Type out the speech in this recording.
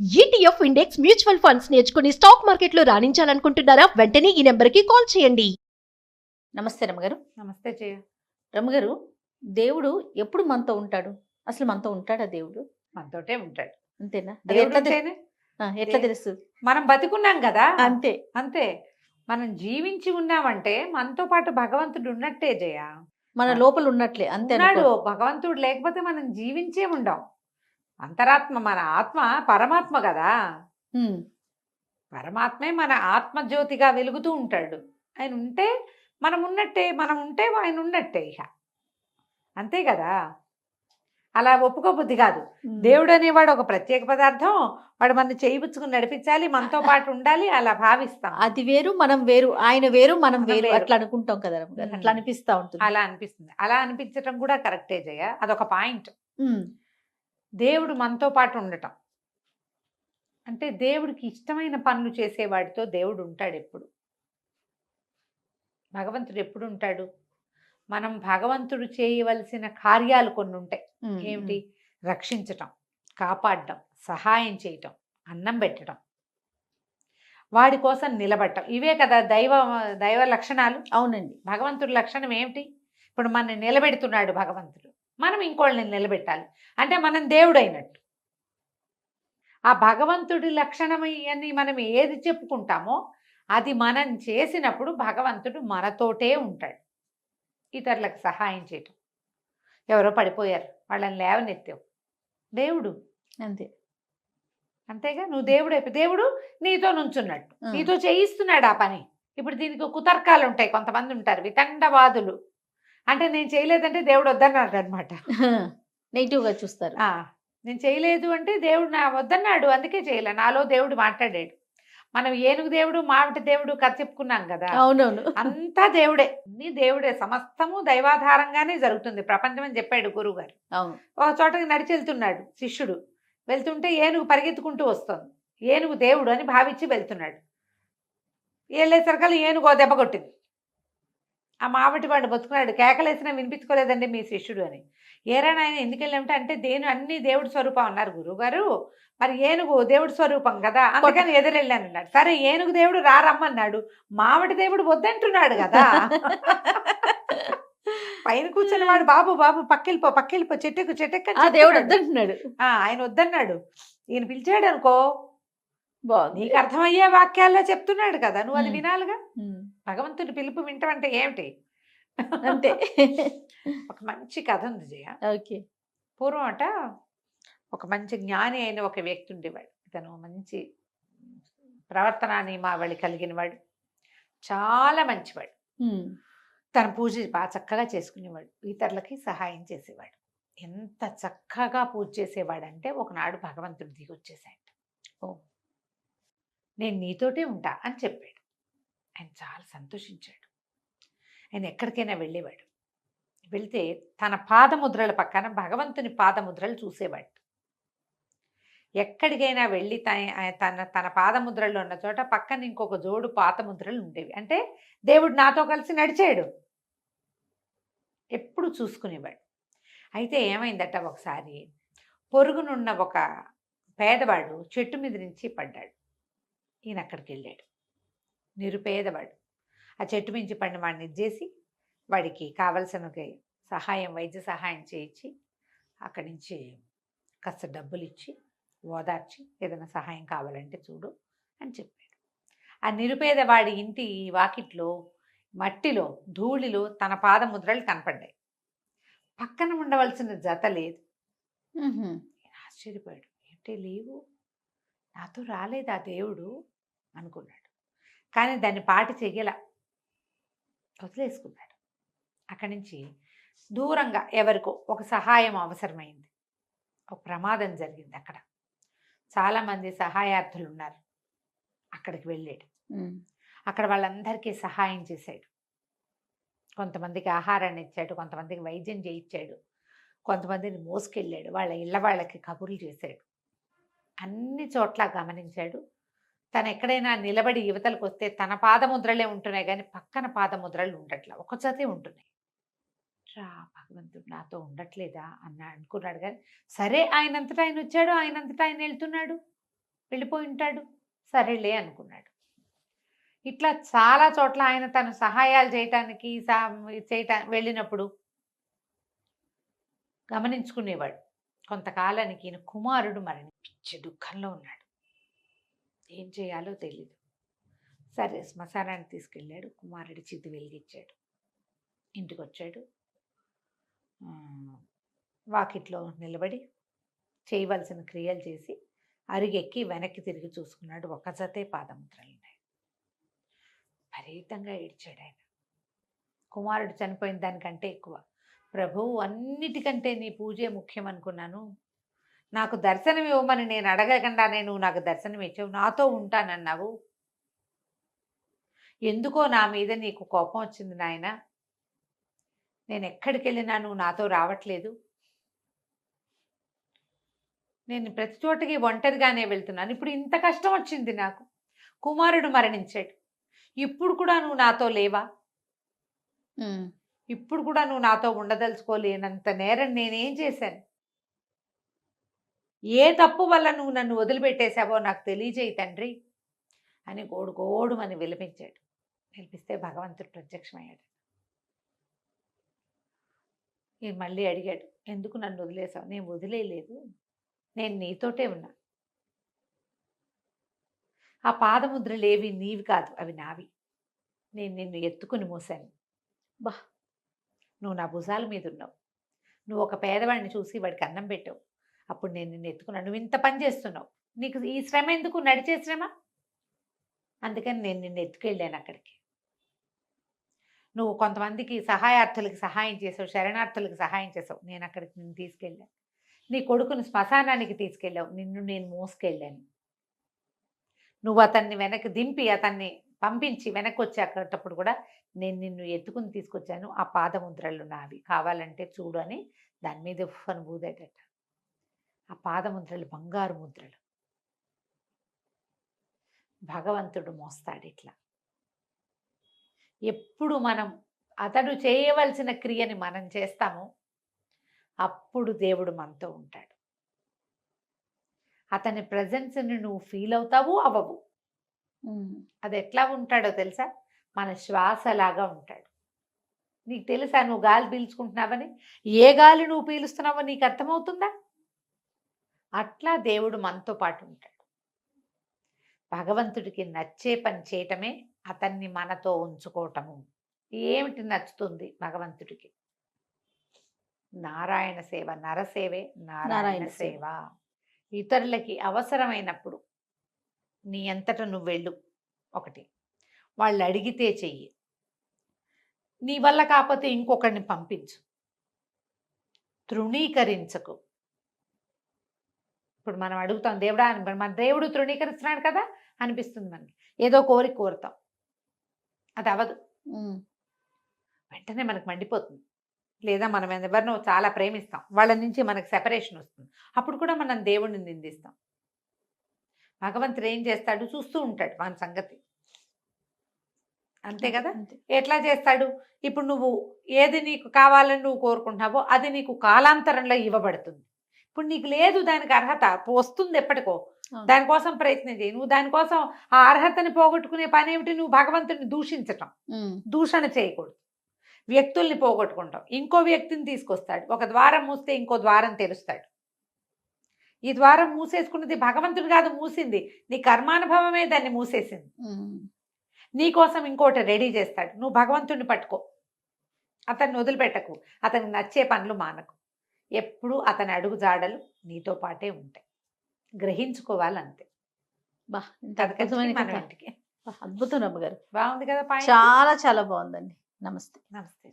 ETF index mutual funds నేర్చుకుని stock మార్కెట్లో రాణించాలనుకుంటున్నారా? వెంటనే ఈ నెంబర్కి కాల్ చేయండి. నమస్తే రమ్మగారు. నమస్తే జయ. రమ్మగారు, దేవుడు ఎప్పుడు మనతో ఉంటాడు? అసలు మనతో ఉంటాడా దేవుడు? మనతోటే ఉంటాడు. అంతేనా? అది దేవుడు ఎట్లా ఉంటేనే ఎట్లా తెలుస్తుంది? మనం బతికున్నాం కదా. అంతే. అంతే, మనం జీవించి ఉన్నామంటే మనతో పాటు భగవంతుడు ఉన్నట్టే జయ. మన లోపల ఉన్నట్లే అంతే. ఉన్నాడు భగవంతుడు, లేకపోతే మనం జీవించే ఉండం. అంతరాత్మ, మన ఆత్మ పరమాత్మ కదా. పరమాత్మే మన ఆత్మజ్యోతిగా వెలుగుతూ ఉంటాడు. ఆయన ఉంటే మనం ఉన్నట్టే, మనం ఉంటే ఆయన ఉన్నట్టే. ఇక అంతే కదా. అలా ఒప్పుకోబుద్ధి కాదు. దేవుడు అనేవాడు ఒక ప్రత్యేక పదార్థం. వాడు మన చేయిపుచ్చుకుని నడిపించాలి, మనతో పాటు ఉండాలి, అలా భావిస్తాం. అది వేరు, మనం వేరు. ఆయన వేరు, మనం వేరు, వేరు. అట్లా అనుకుంటాం కదా రమ్మగారు. అట్లా అనిపిస్తా ఉంటుంది. అలా అనిపిస్తుంది. అలా అనిపించటం కూడా కరెక్టే జయ. అదొక పాయింట్. దేవుడు మనతో పాటు ఉండటం అంటే, దేవుడికి ఇష్టమైన పనులు చేసేవాడితో దేవుడు ఉంటాడు ఎప్పుడు. భగవంతుడు ఎప్పుడు ఉంటాడు? మనం భగవంతుడు చేయవలసిన కార్యాలు కొన్ని ఉంటాయి. ఏమిటి? రక్షించటం, కాపాడటం, సహాయం చేయటం, అన్నం పెట్టడం, వాడి కోసం నిలబడటం. ఇవే కదా దైవ లక్షణాలు. అవునండి. భగవంతుడి లక్షణం ఏమిటి? ఇప్పుడు మన నిలబెడుతున్నాడు భగవంతుడు, మనం ఇంకోళ్ళని నిలబెట్టాలి అంటే మనం దేవుడు అయినట్టు. ఆ భగవంతుడి లక్షణం అని మనం ఏది చెప్పుకుంటామో అది మనం చేసినప్పుడు భగవంతుడు మనతోటే ఉంటాడు. ఇతరులకు సహాయం చేయటం, ఎవరో పడిపోయారు వాళ్ళని లేవనెత్తావు, దేవుడు. అంతే. అంతేగా, నువ్వు దేవుడు అయిపోయి దేవుడు నీతో నుంచున్నట్టు, నీతో చేయిస్తున్నాడు ఆ పని. ఇప్పుడు దీనికి కుతర్కాలు ఉంటాయి. కొంతమంది ఉంటారు వితండవాదులు. అంటే నేను చేయలేదంటే దేవుడు వద్దన్నాడు అనమాట. నెగిటివ్గా చూస్తారు. నేను చేయలేదు అంటే దేవుడు నా వద్దన్నాడు, అందుకే చేయలే. నాలో దేవుడు మాట్లాడాడు. మనం ఏనుగు దేవుడు, మావిటి దేవుడు కథ చెప్పుకున్నాం కదా. అవునవును. అంతా దేవుడే, అన్ని దేవుడే. సమస్తము దైవాధారంగానే జరుగుతుంది ప్రపంచం అని చెప్పాడు గురువు గారు. అవును. ఒక చోటకి నడిచి వెళ్తున్నాడు శిష్యుడు. వెళ్తుంటే ఏనుగు పరిగెత్తుకుంటూ వస్తుంది. ఏనుగు దేవుడు అని భావించి వెళ్తున్నాడు. వెళ్ళేసరికల్లా ఏనుగు దెబ్బ కొట్టింది. ఆ మావటి వాడు బతుకున్నాడు. కేకలేసినా వినిపించుకోలేదండి మీ శిష్యుడు అని. ఏరా నాయన ఎందుకు వెళ్ళామంటే, అంటే అన్ని దేవుడి స్వరూపం అన్నారు గురువుగారు. మరి ఏనుగు దేవుడి స్వరూపం కదా, అందుకని ఎదురెళ్ళాను అన్నాడు. సరే ఏనుగు దేవుడు రమ్మన్నాడు, మావటి దేవుడు వద్దంటున్నాడు కదా. పైన కూర్చొని వాడు బాబు బాబు పక్కెళ్ళిపో చెట్టెక్కు దేవుడు వద్దంటున్నాడు. ఆయన వద్దన్నాడు. ఈయన పిలిచాడు అనుకో, బాగుంది. నీకు అర్థమయ్యే వాక్యాల్లో చెప్తున్నాడు కదా, నువ్వు అది వినాలిగా. భగవంతుడి పిలుపు వింటమంటే ఏమిటి? అంతే. ఒక మంచి కథ ఉంది జయ. ఓకే. పూర్వం అట ఒక మంచి జ్ఞాని అయిన ఒక వ్యక్తి ఉండేవాడు. ఇతను మంచి ప్రవర్తన నియమావళి కలిగిన వాడు, చాలా మంచివాడు. తన పూజ బాగా చక్కగా చేసుకునేవాడు, ఇతరులకి సహాయం చేసేవాడు. ఎంత చక్కగా పూజ చేసేవాడంటే ఒకనాడు భగవంతుడు దిగి వచ్చేసాడు. నేను నీతోటే ఉంటా అని చెప్పాడు. ఆయన చాలా సంతోషించాడు. ఆయన ఎక్కడికైనా వెళ్ళేవాడు. వెళ్తే తన పాదముద్రల పక్కన భగవంతుని పాదముద్రలు చూసేవాడు. ఎక్కడికైనా వెళ్ళి తన పాదముద్రలు ఉన్న చోట పక్కన ఇంకొక జోడు పాదముద్రలు ఉండేవి. అంటే దేవుడు నాతో కలిసి నడిచాడు. ఎప్పుడు చూసుకునేవాడు. అయితే ఏమైందట, ఒకసారి పొరుగునున్న ఒక పేదవాడు చెట్టు మీద నుంచి పడ్డాడు. ఈయన అక్కడికి వెళ్ళాడు. నిరుపేదవాడు. ఆ చెట్టు మించి పడిన వాడిని ఇచ్చేసి వాడికి కావలసిన సహాయం, వైద్య సహాయం చేయించి అక్కడి నుంచి కాస్త డబ్బులు ఇచ్చి ఓదార్చి ఏదైనా సహాయం కావాలంటే చూడు అని చెప్పాడు. ఆ నిరుపేదవాడి ఇంటి వాకిట్లో మట్టిలో ధూళిలో తన పాదముద్రలు కనపడ్డాయి. పక్కన ఉండవలసిన జత లేదు. ఆశ్చర్యపోయాడు. ఏంటి లేవు, నాతో రాలేదు ఆ దేవుడు అనుకున్నాడు. కానీ దాన్ని పాటి చెయ్యల, వదిలేసుకున్నాడు. అక్కడి నుంచి దూరంగా ఎవరికో ఒక సహాయం అవసరమైంది. ఒక ప్రమాదం జరిగింది. అక్కడ చాలామంది సహాయార్థులు ఉన్నారు. అక్కడికి వెళ్ళాడు. అక్కడ వాళ్ళందరికీ సహాయం చేశాడు. కొంతమందికి ఆహారాన్ని ఇచ్చాడు, కొంతమందికి వైద్యం చేయించాడు, కొంతమందిని మోసుకెళ్ళాడు, వాళ్ళ ఇళ్ళ వాళ్ళకి కబుర్లు చేశాడు. అన్ని చోట్ల గమనించాడు. తను ఎక్కడైనా నిలబడి యువతలకు వస్తే తన పాదముద్రలే ఉంటున్నాయి కానీ పక్కన పాదముద్రలు ఉండట్లా, ఒక జతే ఉంటున్నాయి. భగవంతుడు నాతో ఉండట్లేదా అనుకున్నాడు. కానీ సరే, ఆయనంతటా ఆయన వచ్చాడు, ఆయనంతటా ఆయన వెళ్తున్నాడు. వెళ్ళిపోయి ఉంటాడు. సరేలే అనుకున్నాడు. ఇట్లా చాలా చోట్ల ఆయన తను సహాయాలు చేయటానికి వెళ్ళినప్పుడు గమనించుకునేవాడు. కొంతకాలానికి ఈయన కుమారుడు మరణించి దుఃఖంలో ఉన్నాడు. ఏం చేయాలో తెలీదు. సరే శ్మశానానికి తీసుకెళ్ళాడు. కుమారుడి చితి వెలిగించాడు. ఇంటికి వచ్చాడు. వాకిట్లో నిలబడి చేయవలసిన క్రియలు చేసి అరిగెక్కి వెనక్కి తిరిగి చూసుకున్నాడు. ఒక జతే పాదముద్రలు ఉన్నాయి. విపరీతంగా ఏడ్చాడు ఆయన. కుమారుడు చనిపోయిన దానికంటే ఎక్కువ. ప్రభువు, అన్నిటికంటే నీ పూజే ముఖ్యం అనుకున్నాను. నాకు దర్శనం ఇవ్వమని నేను అడగకుండానే నువ్వు నాకు దర్శనం ఇచ్చావు. నాతో ఉంటానన్నావు. ఎందుకో నా మీద నీకు కోపం వచ్చింది నాయన. నేను ఎక్కడికి వెళ్ళినా నువ్వు నాతో రావట్లేదు. నేను ప్రతి చోటకి ఒంటరిగానే వెళ్తున్నాను. ఇప్పుడు ఇంత కష్టం వచ్చింది నాకు. కుమారుడు మరణించాడు. ఇప్పుడు కూడా నువ్వు నాతో లేవా? ఇప్పుడు కూడా నువ్వు నాతో ఉండదలుచుకోలేనంత నేరం నేనేం చేశాను? ఏ తప్పు వల్ల నువ్వు నన్ను వదిలిపెట్టేశావో నాకు తెలియజేయి తండ్రి అని గోడుమని విలపించాడు. విలిపిస్తే భగవంతుడు ప్రత్యక్షమయ్యాడు. ఈయన మళ్ళీ అడిగాడు, ఎందుకు నన్ను వదిలేసావు? నేను వదిలేయలేదు, నేను నీతోటే ఉన్నా. ఆ పాదముద్రలు ఏవి నీవి కాదు, అవి నావి. నేను నిన్ను ఎత్తుకుని మోసాను. బా, నువ్వు నా భుజాల మీద ఉన్నావు. నువ్వు ఒక పేదవాడిని చూసి వాడికి అన్నం పెట్టావు. అప్పుడు నేను నిన్ను ఎత్తుకున్నాను. నువ్వు ఇంత పని చేస్తున్నావు. నీకు ఈ శ్రమ ఎందుకు? నడిచే శ్రమ. అందుకని నేను నిన్ను ఎత్తుకెళ్ళాను అక్కడికి. నువ్వు కొంతమందికి సహాయార్థులకి సహాయం చేసావు, శరణార్థులకి సహాయం చేసావు. నేను అక్కడికి నిన్ను తీసుకెళ్ళాను. నీ కొడుకుని శ్మశానానికి తీసుకెళ్ళావు. నిన్ను నేను మోసుకెళ్ళాను. నువ్వు అతన్ని వెనక్కి దింపి అతన్ని పంపించి వెనక్కి వచ్చేటప్పుడు కూడా నేను నిన్ను ఎత్తుకుని తీసుకొచ్చాను. ఆ పాదముద్రలు నావి, కావాలంటే చూడు అని దాని మీద ఉఫ్ఫను బూదేటట. ఆ పాదముద్రలు బంగారు ముద్రలు. భగవంతుడు మోస్తాడు ఇట్లా. ఎప్పుడు మనం అతడు చేయవలసిన క్రియని మనం చేస్తామో అప్పుడు దేవుడు మనతో ఉంటాడు. అతని ప్రజెన్స్ని నువ్వు ఫీల్ అవుతావు, అవ్వవు. అది ఎట్లా ఉంటాడో తెలుసా? మన శ్వాసలాగా ఉంటాడు. నీకు తెలుసా నువ్వు గాలి పీల్చుకుంటున్నావని? ఏ గాలి నువ్వు పీలుస్తున్నావో నీకు అర్థమవుతుందా? అట్లా దేవుడు మనతో పాటు ఉంటాడు. భగవంతుడికి నచ్చే పని చేయటమే అతన్ని మనతో ఉంచుకోవటము. ఏమిటి నచ్చుతుంది భగవంతుడికి? నారాయణ సేవ. నరసేవే నారాయణ సేవ. ఇతరులకి అవసరమైనప్పుడు నీ అంతట నువ్వు వెళ్ళు. ఒకటి, వాళ్ళు అడిగితే చెయ్యి. నీ వల్ల కాకపోతే ఇంకొకరిని పంపించు. తృణీకరించకు. ఇప్పుడు మనం అడుగుతాం దేవుడా, మన దేవుడు తృణీకరిస్తున్నాడు కదా అనిపిస్తుంది మనకి. ఏదో కోరుతాం, అది అవ్వదు. వెంటనే మనకు మండిపోతుంది. లేదా మనం ఎవరినో చాలా ప్రేమిస్తాం, వాళ్ళ నుంచి మనకు సెపరేషన్ వస్తుంది. అప్పుడు కూడా మనం దేవుడిని నిందిస్తాం. భగవంతుడు ఏం చేస్తాడు? చూస్తూ ఉంటాడు మన సంగతి. అంతే కదా? ఎట్లా చేస్తాడు? ఇప్పుడు నువ్వు ఏది నీకు కావాలని నువ్వు కోరుకుంటున్నావో అది నీకు కాలాంతరంలో ఇవ్వబడుతుంది. ఇప్పుడు నీకు లేదు దానికి అర్హత, వస్తుంది ఎప్పటికో. దానికోసం ప్రయత్నం చేయి. నువ్వు దానికోసం ఆ అర్హతని పోగొట్టుకునే పని ఏమిటి? నువ్వు భగవంతుడిని దూషించటం. దూషణ చేయకూడదు. వ్యక్తుల్ని పోగొట్టుకుంటాం. ఇంకో వ్యక్తిని తీసుకొస్తాడు. ఒక ద్వారం మూస్తే ఇంకో ద్వారం తెరుస్తాడు. ఈ ద్వారం మూసేసుకున్నది భగవంతుడు కాదు మూసింది, నీ కర్మానుభవమే దాన్ని మూసేసింది. నీకోసం ఇంకోటి రెడీ చేస్తాడు. నువ్వు భగవంతుడిని పట్టుకో, అతన్ని వదిలిపెట్టకు, అతనికి నచ్చే పనులు మానకు. ఎప్పుడు అతని అడుగు జాడలు నీతో పాటే ఉంటాయి. గ్రహించుకోవాలంతే. అద్భుతం రమ్మగారు. బాగుంది కదా? చాలా చాలా బాగుందండి. నమస్తే. నమస్తే.